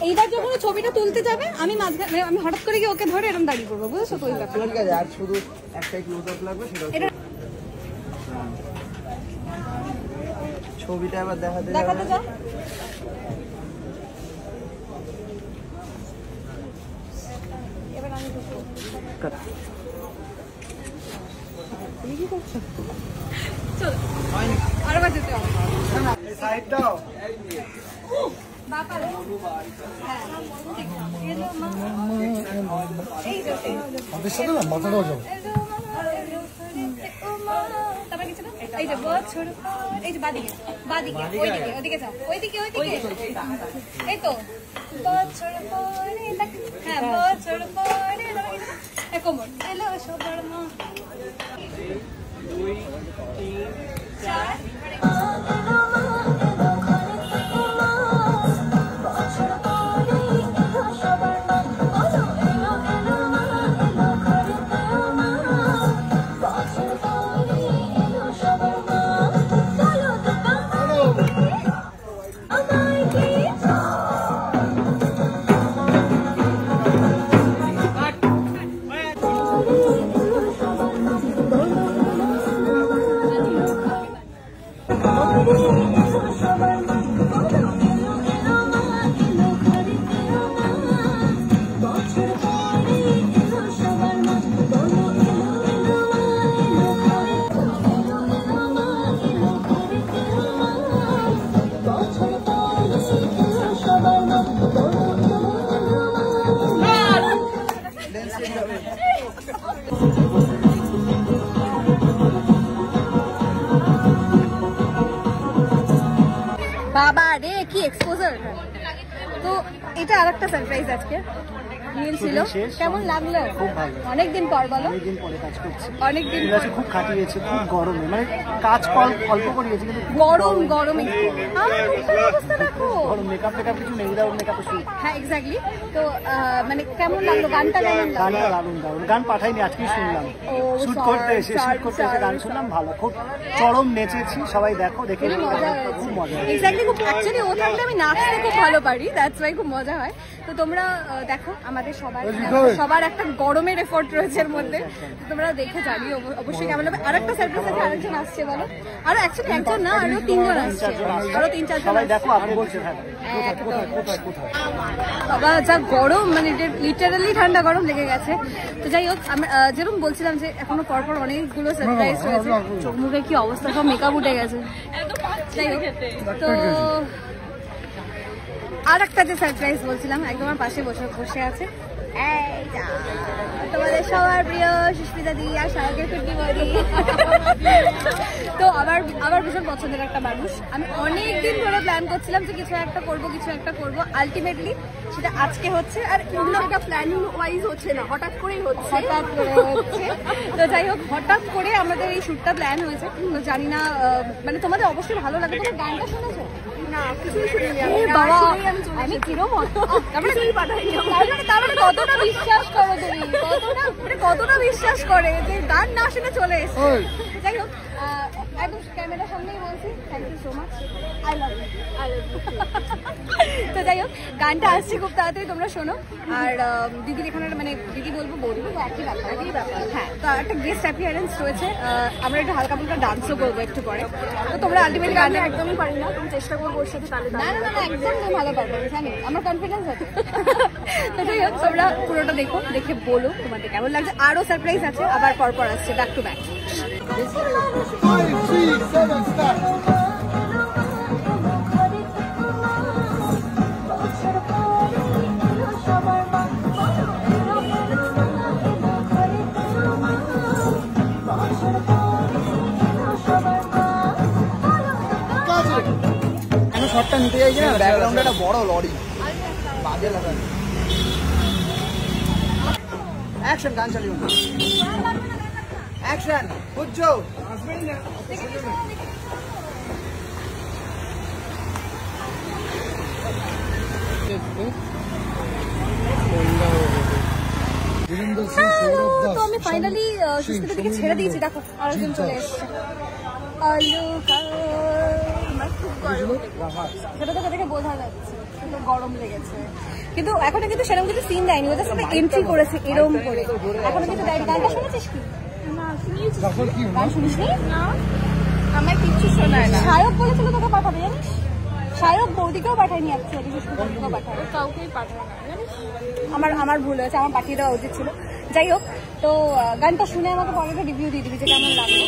এইবার যখন ছবিটা তুলতে যাবে আমি মাঝখানে আমি হঠাৎ করে গিয়ে ওকে ধরে এরকম দাঁড়িয়ে পড়বো, বুঝেছো তো? ওই ব্যাপার ঠিক আছে, আর শুধু একটাই ক্লোজ আপ লাগবে, সেটা ছবিটা আবার দেখাতে যাও। এবার আমি তুমি কি করছো? চলো আরেকবার যেতে হবে। সাইড দাও বাবা। হ্যাঁ আমাদের সাথে না মাথাটাও যাও। এই যে বছর এই যে বাদিকে বাদিকে ওইদিকে ওইদিকে যাও ওইদিকে ওইদিকে এই তো বছর পরে হ্যাঁ বছর পরে কোমর এলো সবার মা 2 3 4 বাবা রে কি এক্সপোজার। তো এটা আরেকটা সারপ্রাইজ আজকে নীল ছিল, কেমন লাগলো? খুব ভালো, অনেকদিন পর বলো। অনেকদিন পরে কাজ করছি, অনেকদিন খুব খাটিয়েছে, খুব গরমে, মানে কাজ অল্প করিয়েছে কিন্তু গরম গরমে আমার অবস্থা দেখো, গরম মেকআপ কিছু নেই, উইদাউট মেকআপে শুট। হ্যাঁ এক্স্যাক্টলি। তো মানে কেমন লাগলো গানটা? কেমন লাগলো? গানটা দারুণ দারুণ, গান পাঠাইনি, আজকেই শুনলাম শুট করতে এসে গান শুনলাম, ভালো, খুব চরম নেচেছি, সবাই দেখো, দেখে খুব মজা হয়। এক্স্যাক্টলি, খুব অ্যাকচুয়ালি ও থাকলে আমি নাচতে খুব ভালো পারি, দ্যাটস ওয়াই খুব মজা হয়। তো তোমরা দেখো, আমাদের সবার একটা গরমের এফোর্ট রয়েছে এর মধ্যে, তোমরা দেখে জানিও অবশ্যই কেমন হবে। আরেকটা সারপ্রাইজ আছে, আরেকজন আসছে বলো। আরো অ্যাকচুয়ালি একজন না, আরো 3 জন আসছে, আরো 3-4 জন দেখো, আপনি বলছেন বাবা যা গরম, মানে লিটারালি ঠান্ডা গরম লেগে গেছে। তো যাই হোক, আমি যেরকম বলছিলাম যে এখনো পরপর অনেকগুলো সারপ্রাইজ রয়েছে, চোখ মুখে কি অবস্থা, সব মেকআপ উঠে গেছে। যাই হোক, তো আর একটা যে সারপ্রাইজ বলছিলাম, একদম আমার পাশে বসে আছে তোমাদের সবার প্রিয় সুস্মিতা দি আর শারকের কুটি বলি। তো আবার ভীষণ পছন্দের একটা মানুষ। আমি অনেকদিন ধরে প্ল্যান করছিলাম যে কিছু একটা করব, আলটিমেটলি সেটা আজকে হচ্ছে। আর এগুলো একটা প্ল্যানিং ওয়াইজ হচ্ছে না, হঠাৎ করে হচ্ছে। তো যাই হোক, হঠাৎ করে আমাদের এই শ্যুটটা প্ল্যান হয়েছে। তো জানি না, মানে তোমাদের অবশ্যই ভালো লাগে। তোমার গানটা শুনেছো? না, কিছুই শুনিনি আমি। কিরম তারপরে কতটা বিশ্বাস করো তুমি, কতটা বিশ্বাস করে যে গান না শুনে চলে এসছে। যাই হোক, একদম ক্যামেরার সামনেই বলছি, thank you so much, I love you. তো যাই হোক, গানটা আসছে খুব তাড়াতাড়ি, তোমরা শোনো। আর দিদির এখানে, মানে দিদি বলবো বলবো একই ব্যাপার। হ্যাঁ, তো একটা গেস্ট অ্যাপিয়ারেন্স রয়েছে, আমরা একটু হালকা ফুলকা ডান্সও করবো একটু পরে। তো তোমরা আলটিমেটলি গানটা একদমই পারি না, তুমি চেষ্টা করবো ওর সাথে, তাহলে না একদম ভালো পারবে, জানি আমার কনফিডেন্স আছে। তো যাই হোক, তোমরা পুরোটা দেখো, দেখে বলো তোমাদের কেমন লাগছে। আরো সারপ্রাইজ আছে, আবার পরপর আসছে, ব্যাক টু ব্যাক। শটটা নিতে যাই না, ব্যাকগ্রাউন্ডে একটা বড় লরি, বাজে লাগা। অ্যাকশন, গান চালিয়ে অ্যাকশন, বুঝছো? তো আমি ফাইনালি সুস্মিতা দিকে ছেড়ে দিয়েছি, দেখো আরেকজন চলে এসছে। সেটা তো দেখে বোঝা যাচ্ছে। গরম লেগেছে, কিন্তু এখনো কিন্তু সেরকম কিছু সিন দেয়নি, ও জাস্ট এন্ট্রি করেছে এরকম করে, এখনো কিছু দেয়নি। গানটা শুনেছিস কি? গান শুনিসনি? আমার কিচ্ছু শোনায় না। শায়ক বলেছিল তোকে পাঠাবে, জানিস? শায়ক বৌদিকেও পাঠায়নি, অ্যাকচুয়ালি বৌদিকেও পাঠায়, কাউকেই পাঠায় না জানিস। আমার ভুল হয়েছে, আমার পাঠিয়ে দেওয়া উচিত ছিল। যাই হোক, তো গানটা শুনে আমাকে পরে রিভিউ দিয়ে দিবি যে কেমন লাগলো।